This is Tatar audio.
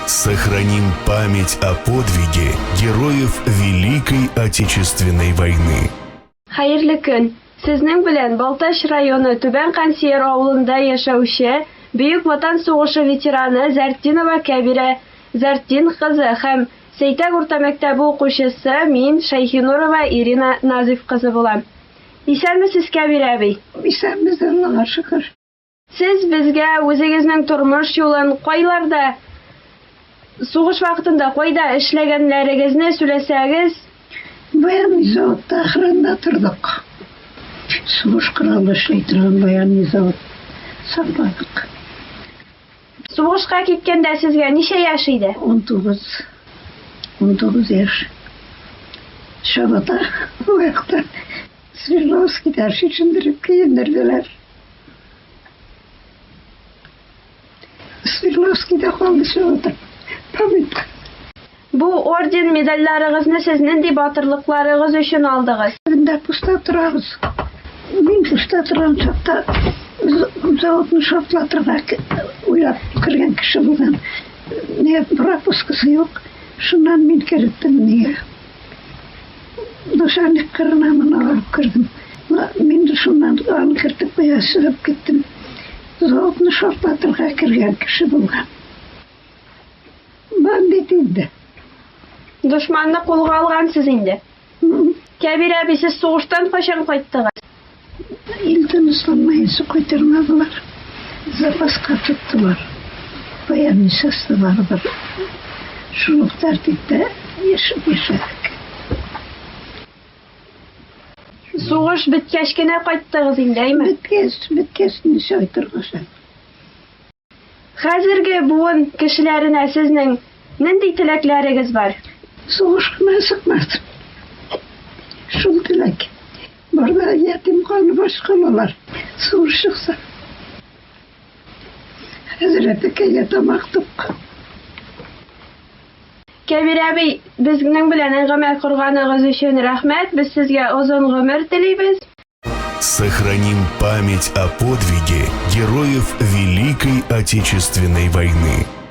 Сохраним память о подвиге героев Великой Отечественной войны. Хәерле көн. Сезнең белән Балтач районы Түбән Кансияр авылында яшәүче Бөек Ватан сугышы ветераны Зәртдинова Кәбирә Зәртдин кызы һәм Сәйтәк урта мәктәбе укучысы мин Шәйхинурова Ирина Назиф кызы булам. Исәнмесез, Кәбирә әби? Исәнбез, Аллага шөкер. Сез безгә үзегезнең тормыш юлын кайларда, сугыш вакытында кайда эшләгәннәрегезне сөйләсәгез? Баян заводта охранда тордык. Сугыш коралы эшләй торган баян завод сакладык. Сугышка киткәндә сезгә ничә яшь иде? 19 яшь. Шабата вакытта Свердловскийда шичендереп киендерделәр. Свердловскийда калды шабата. Памятка. Бу орден медальләрегезне сез нинди батырлыкларыгыз өчен алдыгыз? Инде пуста торабыз. Мин пуста торган чакта заводны шартлатырга уйлап кергән кеше булган. Не пропускасы юк. Шуннан мин керттем нигә. Начальник кырынамын алып кердем. Мин шуннан аны кертеп куясып киттем. Заводны шартлатырга кергән кеше булган. Бандит инде. Дошманны кулга алгансыз инде. Кәбирә әби, сез сугыштан качан кайттыгыз? Илден ысламайсы кайтырмадылар. Запаска тоттылар. Баян нишастылар бар. Шуны тәртиптә яшәдек. Сугыш беткәч кенә кайттыгыз инде, әйме? Беткәч ничә ай торган. Хәзерге буын кешеләренә сезнең нинди теләкләрегез бар? Сугыш кына сыкмады. Шул теләк. Барда ятим калып башкалалар. Сугыш чыкса. Хәзрәткә тамак тук. Кәбирә әби, безнең белән әңгәмә корганыгыз өчен рәхмәт. Без сезгә озын гомер телибез. Сохраним память о подвиге героев Великой Отечественной войны.